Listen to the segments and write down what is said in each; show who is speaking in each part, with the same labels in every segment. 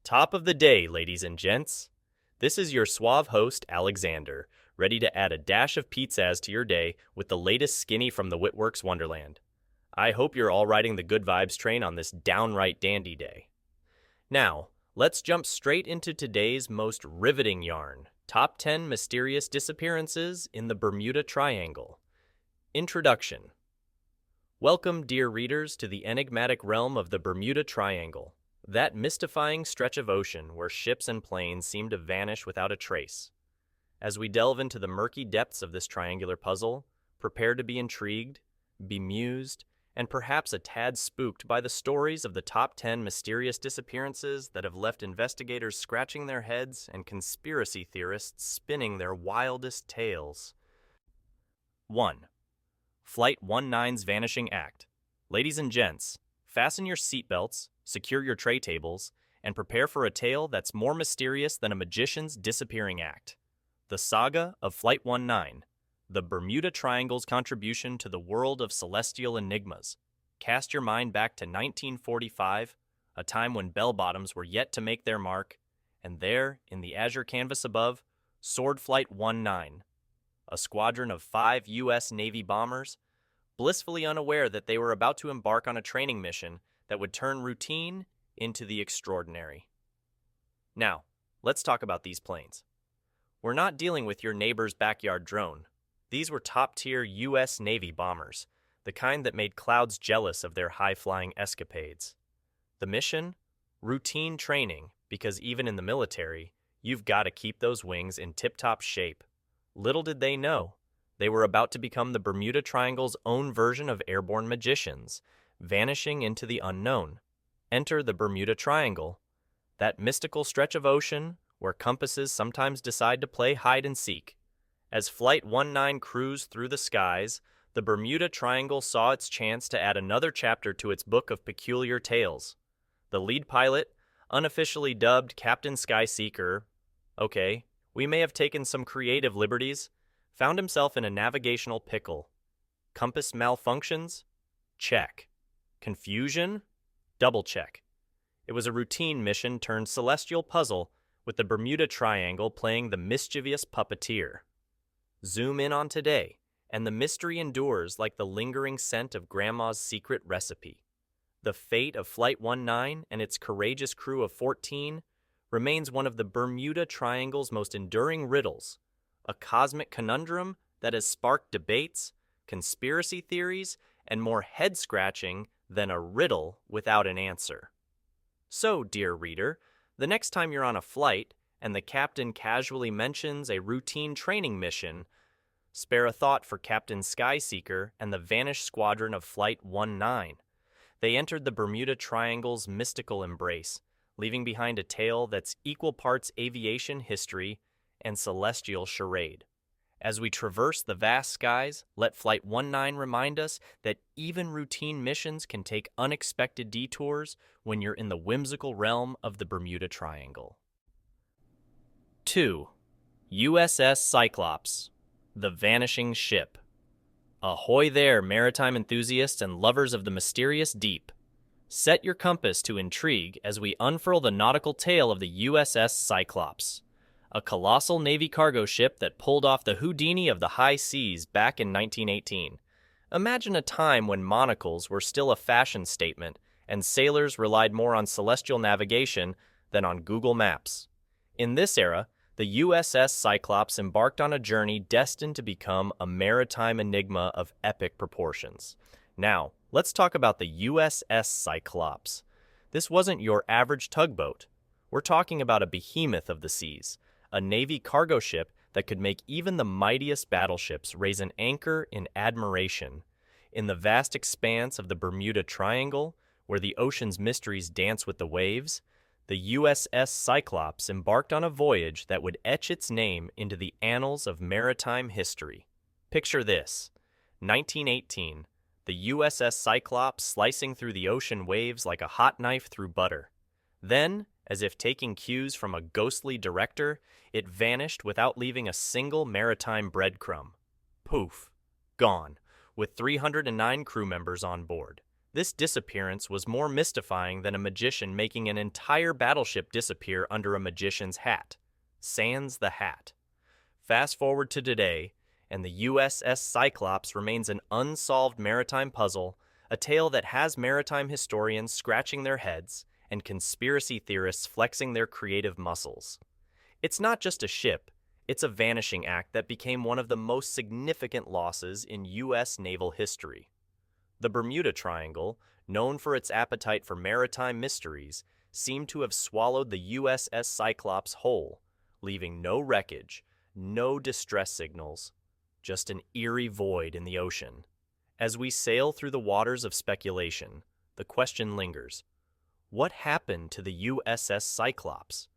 Speaker 1: Top of the day, ladies and gents. This is your suave host, Alexander, ready to add a dash of pizzazz to your day with the latest skinny from the Witworks Wonderland. I hope you're all riding the good vibes train on this downright dandy day. Now, let's jump straight into today's most riveting yarn, Top 10 Mysterious Disappearances in the Bermuda Triangle. Introduction. Welcome, dear readers, to the enigmatic realm of the Bermuda Triangle, that mystifying stretch of ocean where ships and planes seem to vanish without a trace. As we delve into the murky depths of this triangular puzzle, prepare to be intrigued, bemused, and perhaps a tad spooked by the stories of the top 10 mysterious disappearances that have left investigators scratching their heads and conspiracy theorists spinning their wildest tales. 1. Flight 19's Vanishing Act. Ladies and gents, fasten your seatbelts, secure your tray tables, and prepare for a tale that's more mysterious than a magician's disappearing act. The Saga of Flight 19, the Bermuda Triangle's contribution to the world of celestial enigmas. Cast your mind back to 1945, a time when bell-bottoms were yet to make their mark, and there, in the azure canvas above, soared Flight 19, a squadron of 5 U.S. Navy bombers, blissfully unaware that they were about to embark on a training mission that would turn routine into the extraordinary. Now, let's talk about these planes. We're not dealing with your neighbor's backyard drone. These were top-tier U.S. Navy bombers, the kind that made clouds jealous of their high-flying escapades. The mission? Routine training, because even in the military, you've got to keep those wings in tip-top shape. Little did they know, they were about to become the Bermuda Triangle's own version of airborne magicians, vanishing into the unknown. Enter the Bermuda Triangle, that mystical stretch of ocean where compasses sometimes decide to play hide-and-seek. As Flight 19 cruised through the skies, the Bermuda Triangle saw its chance to add another chapter to its book of peculiar tales. The lead pilot, unofficially dubbed Captain Skyseeker, okay, we may have taken some creative liberties, found himself in a navigational pickle. Compass malfunctions? Check. Confusion? Double check. It was a routine mission turned celestial puzzle, with the Bermuda Triangle playing the mischievous puppeteer. Zoom in on today, and the mystery endures like the lingering scent of Grandma's secret recipe. The fate of Flight 19 and its courageous crew of 14 remains one of the Bermuda Triangle's most enduring riddles, a cosmic conundrum that has sparked debates, conspiracy theories, and more head-scratching than a riddle without an answer. So, dear reader, the next time you're on a flight and the captain casually mentions a routine training mission, spare a thought for Captain Skyseeker and the vanished squadron of Flight 19. They entered the Bermuda Triangle's mystical embrace, leaving behind a tale that's equal parts aviation history and celestial charade. As we traverse the vast skies, let Flight 19 remind us that even routine missions can take unexpected detours when you're in the whimsical realm of the Bermuda Triangle. 2. USS Cyclops, the Vanishing Ship. Ahoy there, maritime enthusiasts and lovers of the mysterious deep. Set your compass to intrigue as we unfurl the nautical tale of the USS Cyclops, a colossal Navy cargo ship that pulled off the Houdini of the high seas back in 1918. Imagine a time when monocles were still a fashion statement and sailors relied more on celestial navigation than on Google Maps. In this era, the USS Cyclops embarked on a journey destined to become a maritime enigma of epic proportions. Now, let's talk about the USS Cyclops. This wasn't your average tugboat. We're talking about a behemoth of the seas, a Navy cargo ship that could make even the mightiest battleships raise an anchor in admiration. In the vast expanse of the Bermuda Triangle, where the ocean's mysteries dance with the waves, the USS Cyclops embarked on a voyage that would etch its name into the annals of maritime history. Picture this: 1918, the USS Cyclops slicing through the ocean waves like a hot knife through butter. Then, as if taking cues from a ghostly director, it vanished without leaving a single maritime breadcrumb. Poof, gone, with 309 crew members on board. This disappearance was more mystifying than a magician making an entire battleship disappear under a magician's hat. Sans the hat. Fast forward to today, and the USS Cyclops remains an unsolved maritime puzzle, a tale that has maritime historians scratching their heads and conspiracy theorists flexing their creative muscles. It's not just a ship, it's a vanishing act that became one of the most significant losses in U.S. naval history. The Bermuda Triangle, known for its appetite for maritime mysteries, seemed to have swallowed the USS Cyclops whole, leaving no wreckage, no distress signals, just an eerie void in the ocean. As we sail through the waters of speculation, the question lingers. What happened to the USS Cyclops?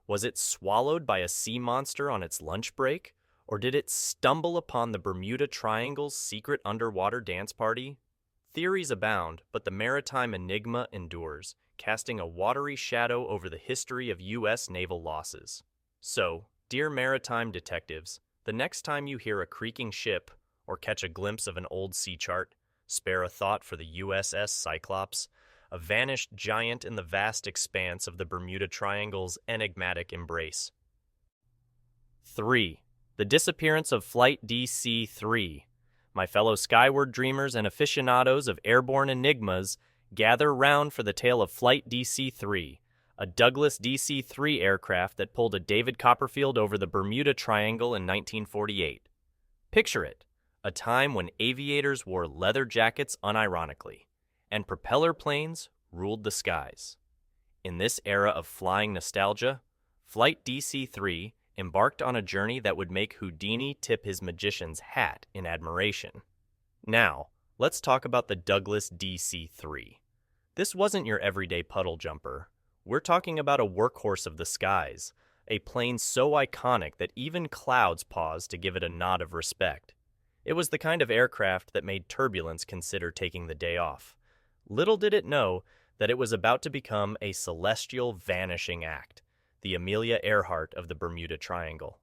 Speaker 1: Was it swallowed by a sea monster on its lunch break, or did it stumble upon the Bermuda Triangle's secret underwater dance party? Theories abound, but the maritime enigma endures, casting a watery shadow over the history of U.S. naval losses. So, dear maritime detectives, the next time you hear a creaking ship or catch a glimpse of an old sea chart, spare a thought for the USS Cyclops, a vanished giant in the vast expanse of the Bermuda Triangle's enigmatic embrace. 3. The disappearance of Flight DC-3. My fellow skyward dreamers and aficionados of airborne enigmas, gather round for the tale of Flight DC-3, a Douglas DC-3 aircraft that pulled a David Copperfield over the Bermuda Triangle in 1948. Picture it, a time when aviators wore leather jackets unironically, and propeller planes ruled the skies. In this era of flying nostalgia, Flight DC-3 embarked on a journey that would make Houdini tip his magician's hat in admiration. Now, let's talk about the Douglas DC-3. This wasn't your everyday puddle jumper. We're talking about a workhorse of the skies, a plane so iconic that even clouds paused to give it a nod of respect. It was the kind of aircraft that made turbulence consider taking the day off. Little did it know that it was about to become a celestial vanishing act, the Amelia Earhart of the Bermuda Triangle.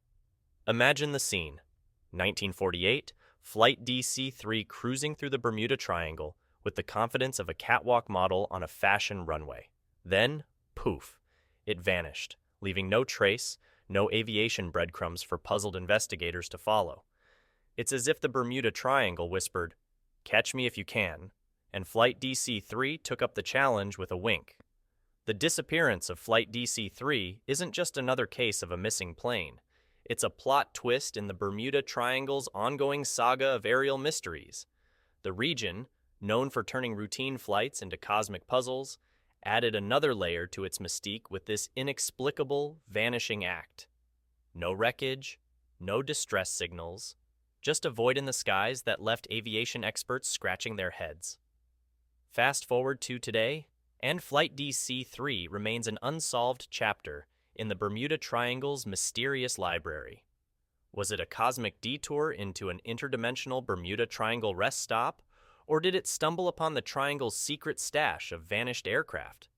Speaker 1: Imagine the scene. 1948, Flight DC-3 cruising through the Bermuda Triangle with the confidence of a catwalk model on a fashion runway. Then, poof, it vanished, leaving no trace, no aviation breadcrumbs for puzzled investigators to follow. It's as if the Bermuda Triangle whispered, "Catch me if you can," and Flight DC-3 took up the challenge with a wink. The disappearance of Flight DC-3 isn't just another case of a missing plane. It's a plot twist in the Bermuda Triangle's ongoing saga of aerial mysteries. The region, known for turning routine flights into cosmic puzzles, added another layer to its mystique with this inexplicable, vanishing act. No wreckage, no distress signals, just a void in the skies that left aviation experts scratching their heads. Fast forward to today, and Flight DC-3 remains an unsolved chapter in the Bermuda Triangle's mysterious library. Was it a cosmic detour into an interdimensional Bermuda Triangle rest stop, or did it stumble upon the Triangle's secret stash of vanished aircraft?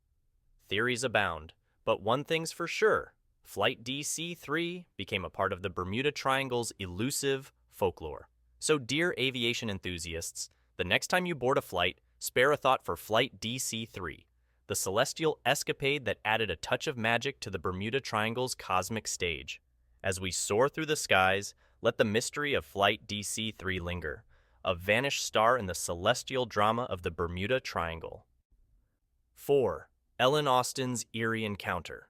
Speaker 1: Theories abound, but one thing's for sure, Flight DC-3 became a part of the Bermuda Triangle's elusive folklore. So dear aviation enthusiasts, the next time you board a flight, spare a thought for Flight DC-3, the celestial escapade that added a touch of magic to the Bermuda Triangle's cosmic stage. As we soar through the skies, let the mystery of Flight DC-3 linger, a vanished star in the celestial drama of the Bermuda Triangle. 4. Ellen Austen's Eerie Encounter.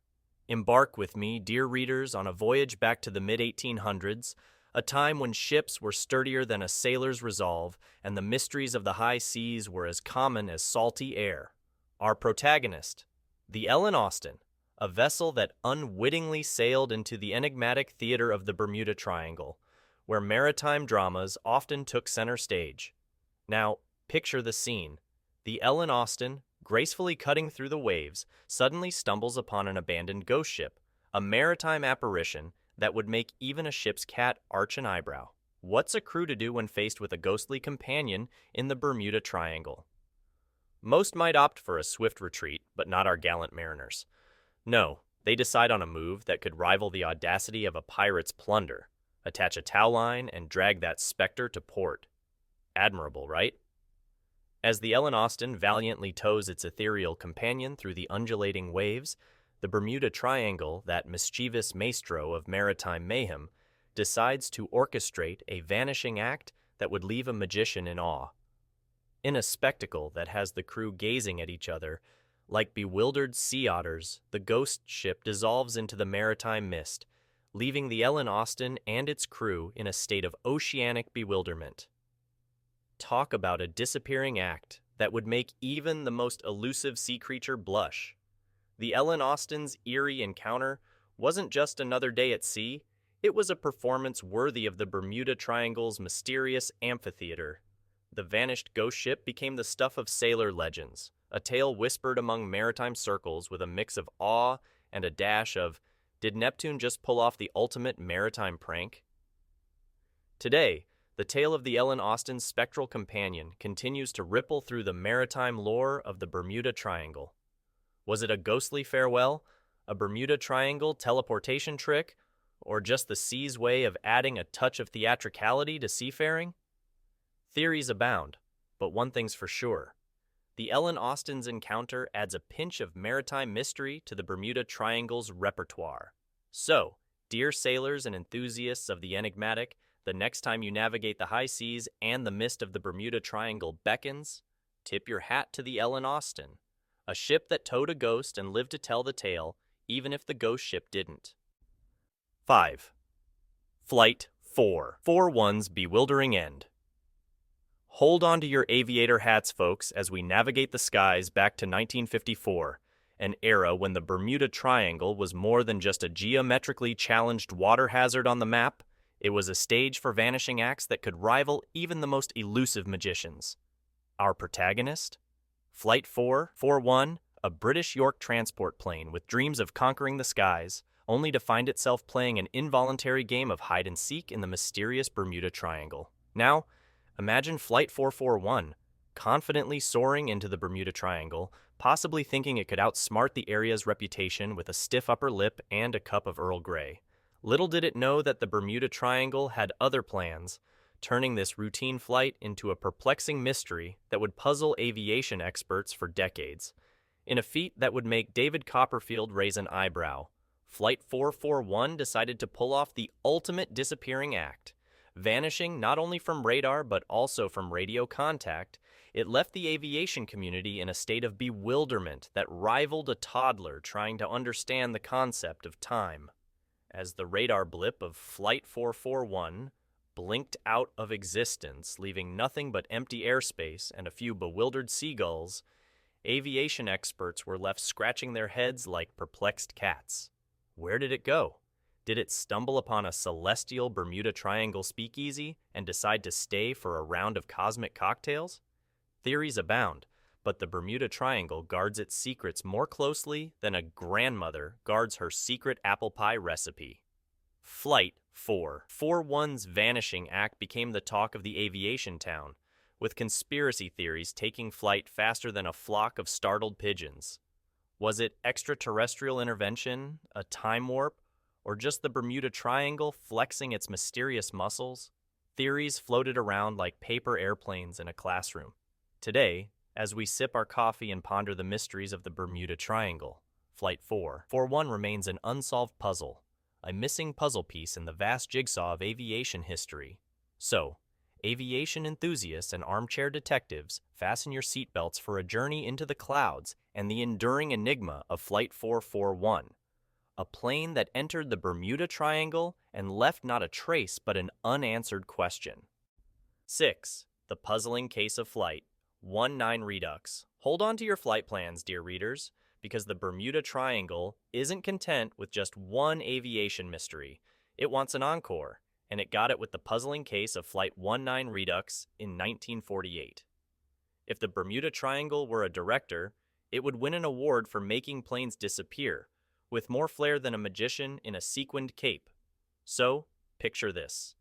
Speaker 1: Embark with me, dear readers, on a voyage back to the mid-1800s, a time when ships were sturdier than a sailor's resolve and the mysteries of the high seas were as common as salty air. Our protagonist, the Ellen Austen, a vessel that unwittingly sailed into the enigmatic theater of the Bermuda Triangle, where maritime dramas often took center stage. Now, picture the scene. The Ellen Austen, gracefully cutting through the waves, suddenly stumbles upon an abandoned ghost ship, a maritime apparition that would make even a ship's cat arch an eyebrow. What's a crew to do when faced with a ghostly companion in the Bermuda Triangle? Most might opt for a swift retreat, but not our gallant mariners. No, they decide on a move that could rival the audacity of a pirate's plunder. Attach a tow line and drag that specter to port. Admirable, right? As the Ellen Austin valiantly tows its ethereal companion through the undulating waves, the Bermuda Triangle, that mischievous maestro of maritime mayhem, decides to orchestrate a vanishing act that would leave a magician in awe. In a spectacle that has the crew gazing at each other, like bewildered sea otters, the ghost ship dissolves into the maritime mist, leaving the Ellen Austin and its crew in a state of oceanic bewilderment. Talk about a disappearing act that would make even the most elusive sea creature blush. The Ellen Austin's eerie encounter wasn't just another day at sea, it was a performance worthy of the Bermuda Triangle's mysterious amphitheater. The vanished ghost ship became the stuff of sailor legends, a tale whispered among maritime circles with a mix of awe and a dash of, did Neptune just pull off the ultimate maritime prank? Today, the tale of the Ellen Austin's spectral companion continues to ripple through the maritime lore of the Bermuda Triangle. Was it a ghostly farewell, a Bermuda Triangle teleportation trick, or just the sea's way of adding a touch of theatricality to seafaring? Theories abound, but one thing's for sure. The Ellen Austin's encounter adds a pinch of maritime mystery to the Bermuda Triangle's repertoire. So, dear sailors and enthusiasts of the enigmatic, the next time you navigate the high seas and the mist of the Bermuda Triangle beckons, tip your hat to the Ellen Austin, a ship that towed a ghost and lived to tell the tale, even if the ghost ship didn't. 5. Flight 441's bewildering end. Hold on to your aviator hats, folks, as we navigate the skies back to 1954, an era when the Bermuda Triangle was more than just a geometrically challenged water hazard on the map. It was a stage for vanishing acts that could rival even the most elusive magicians. Our protagonist? Flight 441, a British York transport plane with dreams of conquering the skies, only to find itself playing an involuntary game of hide-and-seek in the mysterious Bermuda Triangle. Now, imagine Flight 441, confidently soaring into the Bermuda Triangle, possibly thinking it could outsmart the area's reputation with a stiff upper lip and a cup of Earl Grey. Little did it know that the Bermuda Triangle had other plans, turning this routine flight into a perplexing mystery that would puzzle aviation experts for decades. In a feat that would make David Copperfield raise an eyebrow, Flight 441 decided to pull off the ultimate disappearing act. Vanishing not only from radar but also from radio contact, it left the aviation community in a state of bewilderment that rivaled a toddler trying to understand the concept of time. As the radar blip of Flight 441 blinked out of existence, leaving nothing but empty airspace and a few bewildered seagulls, aviation experts were left scratching their heads like perplexed cats. Where did it go? Did it stumble upon a celestial Bermuda Triangle speakeasy and decide to stay for a round of cosmic cocktails? Theories abound, but the Bermuda Triangle guards its secrets more closely than a grandmother guards her secret apple pie recipe. Flight 441's vanishing act became the talk of the aviation town, with conspiracy theories taking flight faster than a flock of startled pigeons. Was it extraterrestrial intervention, a time warp, or just the Bermuda Triangle flexing its mysterious muscles? Theories floated around like paper airplanes in a classroom. Today, as we sip our coffee and ponder the mysteries of the Bermuda Triangle, Flight 441 remains an unsolved puzzle, a missing puzzle piece in the vast jigsaw of aviation history. So, aviation enthusiasts and armchair detectives, fasten your seatbelts for a journey into the clouds and the enduring enigma of Flight 441, a plane that entered the Bermuda Triangle and left not a trace but an unanswered question. 6. The puzzling case of Flight 19 Redux. Hold on to your flight plans, dear readers, because the Bermuda Triangle isn't content with just one aviation mystery. It wants an encore, and it got it with the puzzling case of Flight 19 Redux in 1948. If the Bermuda Triangle were a director, it would win an award for making planes disappear, with more flair than a magician in a sequined cape. So, picture this.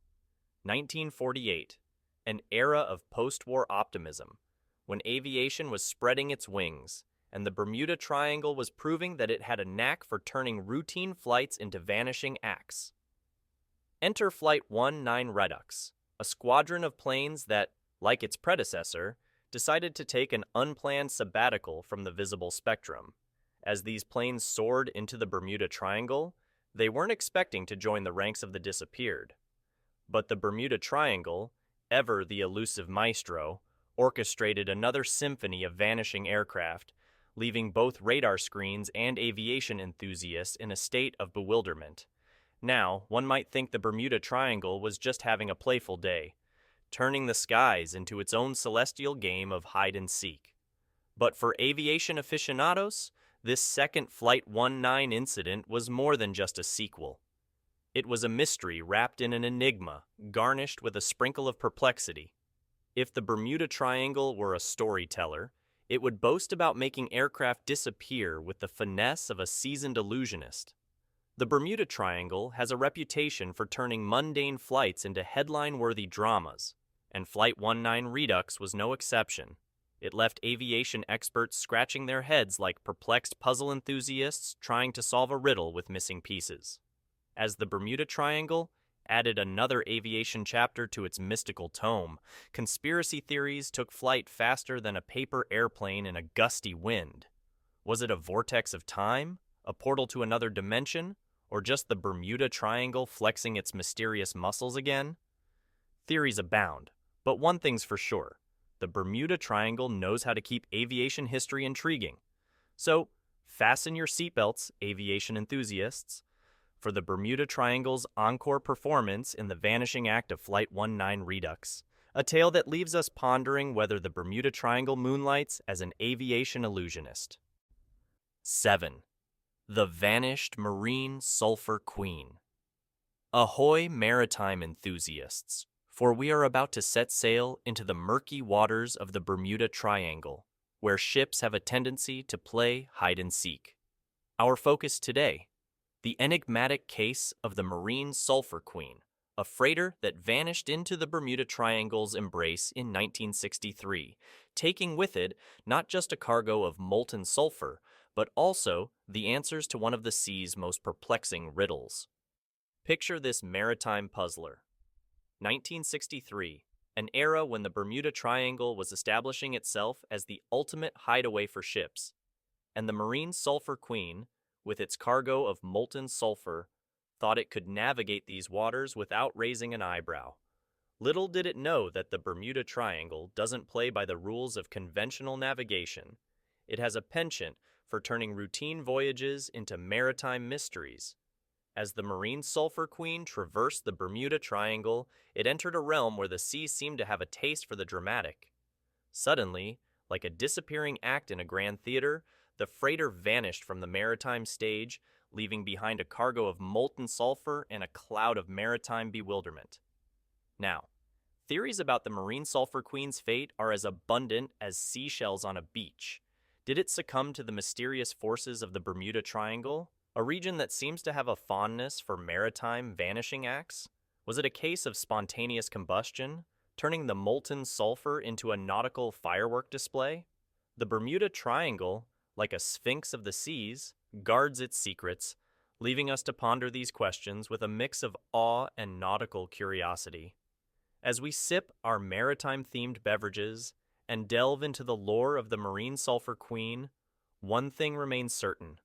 Speaker 1: 1948, an era of post-war optimism, when aviation was spreading its wings, and the Bermuda Triangle was proving that it had a knack for turning routine flights into vanishing acts. Enter Flight 19 Redux, a squadron of planes that, like its predecessor, decided to take an unplanned sabbatical from the visible spectrum. As these planes soared into the Bermuda Triangle, they weren't expecting to join the ranks of the disappeared. But the Bermuda Triangle, ever the elusive maestro, orchestrated another symphony of vanishing aircraft, leaving both radar screens and aviation enthusiasts in a state of bewilderment. Now, one might think the Bermuda Triangle was just having a playful day, turning the skies into its own celestial game of hide-and-seek. But for aviation aficionados, this second Flight 19 incident was more than just a sequel. It was a mystery wrapped in an enigma, garnished with a sprinkle of perplexity. If the Bermuda Triangle were a storyteller, it would boast about making aircraft disappear with the finesse of a seasoned illusionist. The Bermuda Triangle has a reputation for turning mundane flights into headline-worthy dramas, and Flight 19 Redux was no exception. It left aviation experts scratching their heads like perplexed puzzle enthusiasts trying to solve a riddle with missing pieces. As the Bermuda Triangle added another aviation chapter to its mystical tome, conspiracy theories took flight faster than a paper airplane in a gusty wind. Was it a vortex of time, a portal to another dimension, or just the Bermuda Triangle flexing its mysterious muscles again? Theories abound, but one thing's for sure. The Bermuda Triangle knows how to keep aviation history intriguing. So, fasten your seatbelts, aviation enthusiasts, for the Bermuda Triangle's encore performance in the vanishing act of Flight 19 Redux, a tale that leaves us pondering whether the Bermuda Triangle moonlights as an aviation illusionist. 7. The Vanished Marine Sulphur Queen. Ahoy, maritime enthusiasts, for we are about to set sail into the murky waters of the Bermuda Triangle, where ships have a tendency to play hide-and-seek. Our focus today: the enigmatic case of the Marine Sulphur Queen, a freighter that vanished into the Bermuda Triangle's embrace in 1963, taking with it not just a cargo of molten sulfur, but also the answers to one of the sea's most perplexing riddles. Picture this maritime puzzler. 1963, an era when the Bermuda Triangle was establishing itself as the ultimate hideaway for ships, and the Marine Sulphur Queen, with its cargo of molten sulfur, thought it could navigate these waters without raising an eyebrow. Little did it know that the Bermuda Triangle doesn't play by the rules of conventional navigation. It has a penchant for turning routine voyages into maritime mysteries. As the Marine Sulphur Queen traversed the Bermuda Triangle, it entered a realm where the sea seemed to have a taste for the dramatic. Suddenly, like a disappearing act in a grand theater, the freighter vanished from the maritime stage, leaving behind a cargo of molten sulfur and a cloud of maritime bewilderment. Now, theories about the Marine Sulphur Queen's fate are as abundant as seashells on a beach. Did it succumb to the mysterious forces of the Bermuda Triangle, a region that seems to have a fondness for maritime vanishing acts? Was it a case of spontaneous combustion, turning the molten sulfur into a nautical firework display? The Bermuda Triangle, like a sphinx of the seas, guards its secrets, leaving us to ponder these questions with a mix of awe and nautical curiosity. As we sip our maritime-themed beverages and delve into the lore of the Marine Sulphur Queen, one thing remains certain.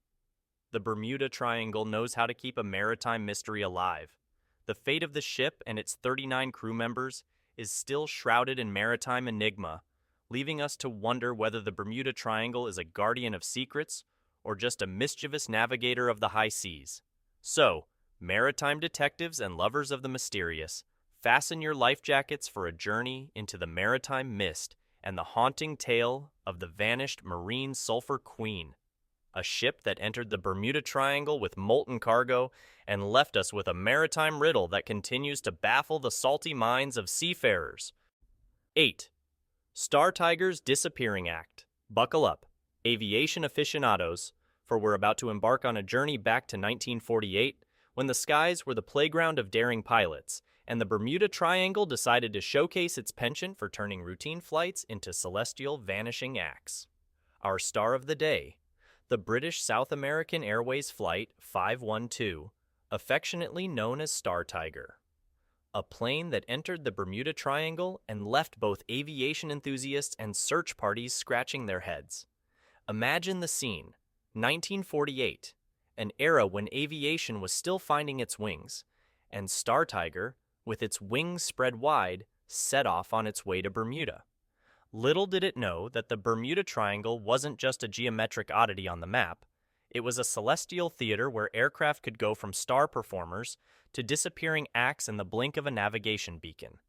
Speaker 1: The Bermuda Triangle knows how to keep a maritime mystery alive. The fate of the ship and its 39 crew members is still shrouded in maritime enigma, leaving us to wonder whether the Bermuda Triangle is a guardian of secrets or just a mischievous navigator of the high seas. So, maritime detectives and lovers of the mysterious, fasten your life jackets for a journey into the maritime mist and the haunting tale of the vanished Marine Sulphur Queen, a ship that entered the Bermuda Triangle with molten cargo and left us with a maritime riddle that continues to baffle the salty minds of seafarers. 8. Star Tiger's Disappearing Act. Buckle up, aviation aficionados, for we're about to embark on a journey back to 1948, when the skies were the playground of daring pilots, and the Bermuda Triangle decided to showcase its penchant for turning routine flights into celestial vanishing acts. Our star of the day, the British South American Airways Flight 512, affectionately known as Star Tiger. A plane that entered the Bermuda Triangle and left both aviation enthusiasts and search parties scratching their heads. Imagine the scene, 1948, an era when aviation was still finding its wings, and Star Tiger, with its wings spread wide, set off on its way to Bermuda. Little did it know that the Bermuda Triangle wasn't just a geometric oddity on the map. It was a celestial theater where aircraft could go from star performers to disappearing acts in the blink of a navigation beacon.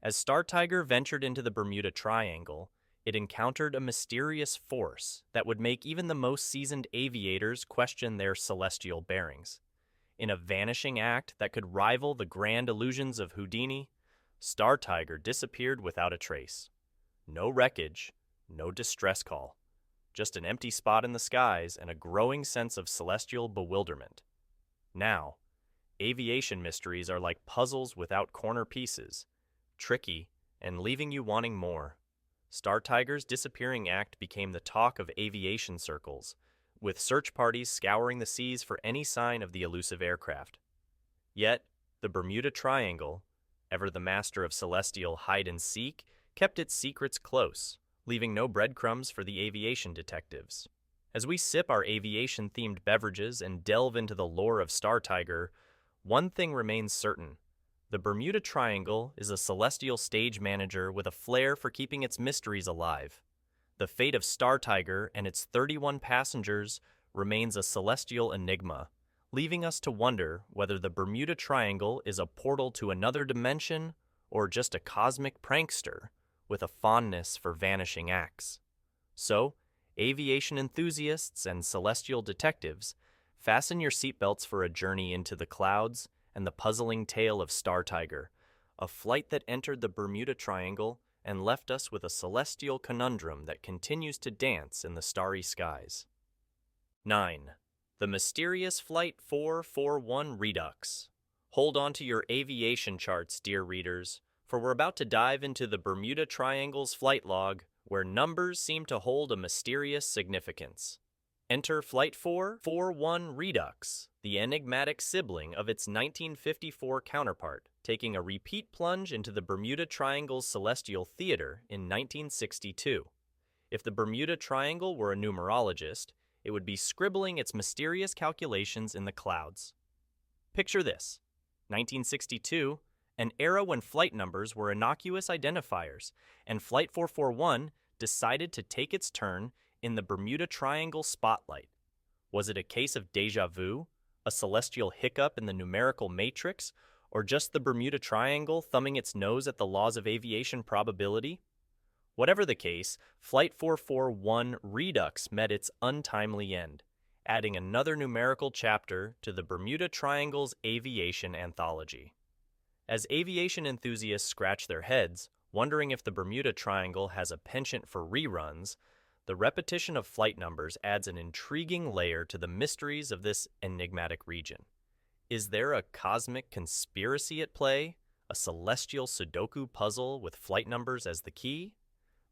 Speaker 1: As Star Tiger ventured into the Bermuda Triangle, it encountered a mysterious force that would make even the most seasoned aviators question their celestial bearings. In a vanishing act that could rival the grand illusions of Houdini, Star Tiger disappeared without a trace. No wreckage, no distress call. Just an empty spot in the skies and a growing sense of celestial bewilderment. Now, aviation mysteries are like puzzles without corner pieces, tricky and leaving you wanting more. Star Tiger's disappearing act became the talk of aviation circles, with search parties scouring the seas for any sign of the elusive aircraft. Yet, the Bermuda Triangle, ever the master of celestial hide-and-seek, kept its secrets close, leaving no breadcrumbs for the aviation detectives. As we sip our aviation-themed beverages and delve into the lore of Star Tiger, one thing remains certain. The Bermuda Triangle is a celestial stage manager with a flair for keeping its mysteries alive. The fate of Star Tiger and its 31 passengers remains a celestial enigma, leaving us to wonder whether the Bermuda Triangle is a portal to another dimension or just a cosmic prankster with a fondness for vanishing acts. So, aviation enthusiasts and celestial detectives, fasten your seatbelts for a journey into the clouds and the puzzling tale of Star Tiger, a flight that entered the Bermuda Triangle and left us with a celestial conundrum that continues to dance in the starry skies. 9. The Mysterious Flight 441 Redux. Hold on to your aviation charts, dear readers, for we're about to dive into the Bermuda Triangle's flight log, where numbers seem to hold a mysterious significance. Enter Flight 441 Redux, the enigmatic sibling of its 1954 counterpart, taking a repeat plunge into the Bermuda Triangle's celestial theater in 1962. If the Bermuda Triangle were a numerologist, it would be scribbling its mysterious calculations in the clouds. Picture this: 1962, an era when flight numbers were innocuous identifiers, and Flight 441 decided to take its turn in the Bermuda Triangle spotlight. Was it a case of déjà vu, a celestial hiccup in the numerical matrix, or just the Bermuda Triangle thumbing its nose at the laws of aviation probability? Whatever the case, Flight 441 Redux met its untimely end, adding another numerical chapter to the Bermuda Triangle's aviation anthology. As aviation enthusiasts scratch their heads, wondering if the Bermuda Triangle has a penchant for reruns, the repetition of flight numbers adds an intriguing layer to the mysteries of this enigmatic region. Is there a cosmic conspiracy at play, a celestial Sudoku puzzle with flight numbers as the key?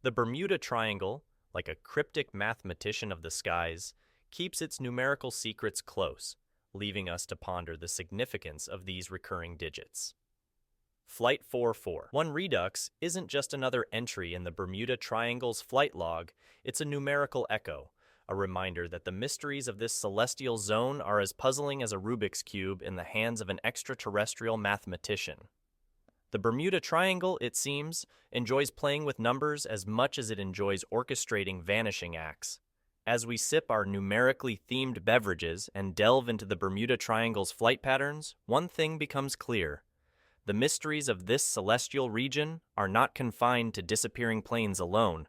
Speaker 1: The Bermuda Triangle, like a cryptic mathematician of the skies, keeps its numerical secrets close, leaving us to ponder the significance of these recurring digits. Flight 441 Redux isn't just another entry in the Bermuda Triangle's flight log, it's a numerical echo, a reminder that the mysteries of this celestial zone are as puzzling as a Rubik's Cube in the hands of an extraterrestrial mathematician. The Bermuda Triangle, it seems, enjoys playing with numbers as much as it enjoys orchestrating vanishing acts. As we sip our numerically themed beverages and delve into the Bermuda Triangle's flight patterns, one thing becomes clear. The mysteries of this celestial region are not confined to disappearing planes alone.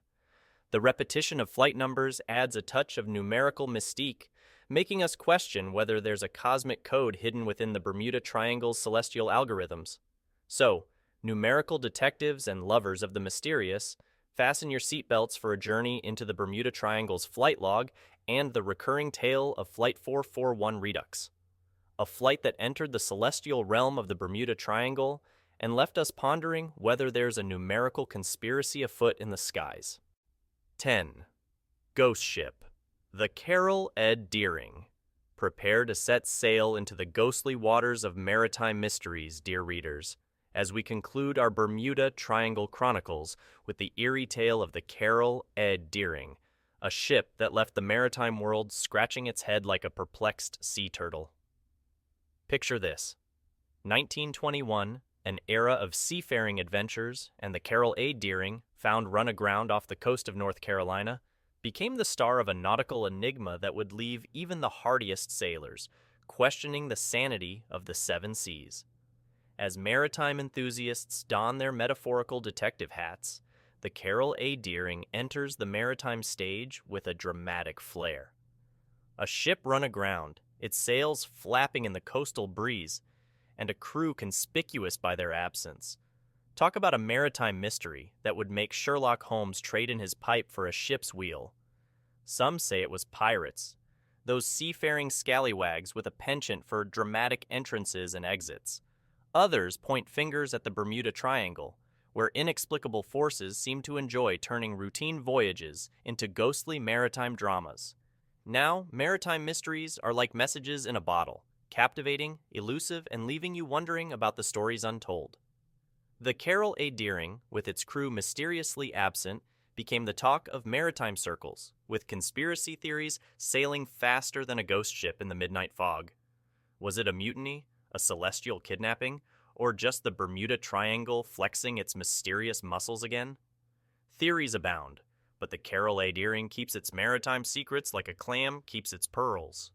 Speaker 1: The repetition of flight numbers adds a touch of numerical mystique, making us question whether there's a cosmic code hidden within the Bermuda Triangle's celestial algorithms. So, numerical detectives and lovers of the mysterious, fasten your seatbelts for a journey into the Bermuda Triangle's flight log and the recurring tale of Flight 441 Redux. A flight that entered the celestial realm of the Bermuda Triangle and left us pondering whether there's a numerical conspiracy afoot in the skies. 10. Ghost Ship. The Carroll A. Prepare to set sail into the ghostly waters of maritime mysteries, dear readers, as we conclude our Bermuda Triangle Chronicles with the eerie tale of the Carroll A. a ship that left the maritime world scratching its head like a perplexed sea turtle. Picture this: 1921, an era of seafaring adventures, and the Carroll A. found run aground off the coast of North Carolina, became the star of a nautical enigma that would leave even the hardiest sailors questioning the sanity of the seven seas. As maritime enthusiasts don their metaphorical detective hats, the Carroll A. enters the maritime stage with a dramatic flair. A ship run aground, its sails flapping in the coastal breeze, and a crew conspicuous by their absence. Talk about a maritime mystery that would make Sherlock Holmes trade in his pipe for a ship's wheel. Some say it was pirates, those seafaring scallywags with a penchant for dramatic entrances and exits. Others point fingers at the Bermuda Triangle, where inexplicable forces seem to enjoy turning routine voyages into ghostly maritime dramas. Now, maritime mysteries are like messages in a bottle, captivating, elusive, and leaving you wondering about the stories untold. The Carroll A. with its crew mysteriously absent, became the talk of maritime circles, with conspiracy theories sailing faster than a ghost ship in the midnight fog. Was it a mutiny, a celestial kidnapping, or just the Bermuda Triangle flexing its mysterious muscles again? Theories abound, but the Carroll A. keeps its maritime secrets like a clam keeps its pearls.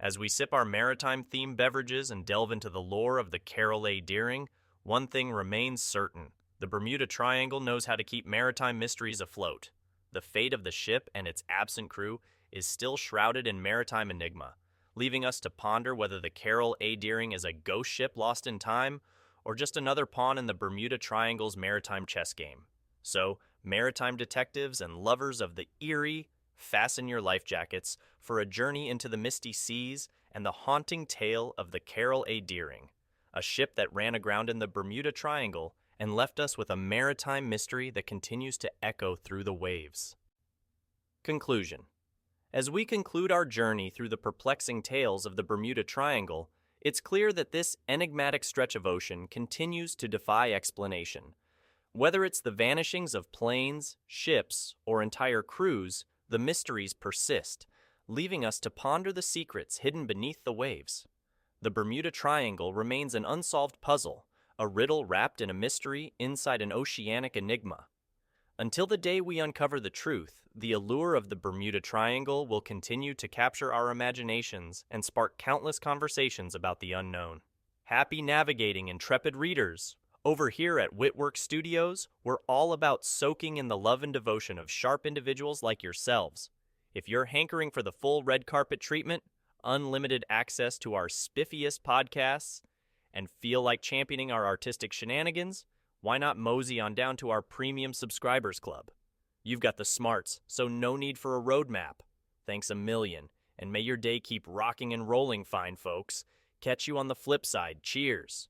Speaker 1: As we sip our maritime-themed beverages and delve into the lore of the Carroll A. one thing remains certain: the Bermuda Triangle knows how to keep maritime mysteries afloat. The fate of the ship and its absent crew is still shrouded in maritime enigma, leaving us to ponder whether the Carroll A. is a ghost ship lost in time, or just another pawn in the Bermuda Triangle's maritime chess game. So, maritime detectives and lovers of the eerie, fasten your life jackets for a journey into the misty seas and the haunting tale of the Carroll A. a ship that ran aground in the Bermuda Triangle and left us with a maritime mystery that continues to echo through the waves. Conclusion. As we conclude our journey through the perplexing tales of the Bermuda Triangle, it's clear that this enigmatic stretch of ocean continues to defy explanation. Whether it's the vanishings of planes, ships, or entire crews, the mysteries persist, leaving us to ponder the secrets hidden beneath the waves. The Bermuda Triangle remains an unsolved puzzle, a riddle wrapped in a mystery inside an oceanic enigma. Until the day we uncover the truth, the allure of the Bermuda Triangle will continue to capture our imaginations and spark countless conversations about the unknown. Happy navigating, intrepid readers! Over here at Witwork Studios, we're all about soaking in the love and devotion of sharp individuals like yourselves. If you're hankering for the full red carpet treatment, unlimited access to our spiffiest podcasts, and feel like championing our artistic shenanigans, why not mosey on down to our premium subscribers club? You've got the smarts, so no need for a roadmap. Thanks a million, and may your day keep rocking and rolling, fine folks. Catch you on the flip side. Cheers.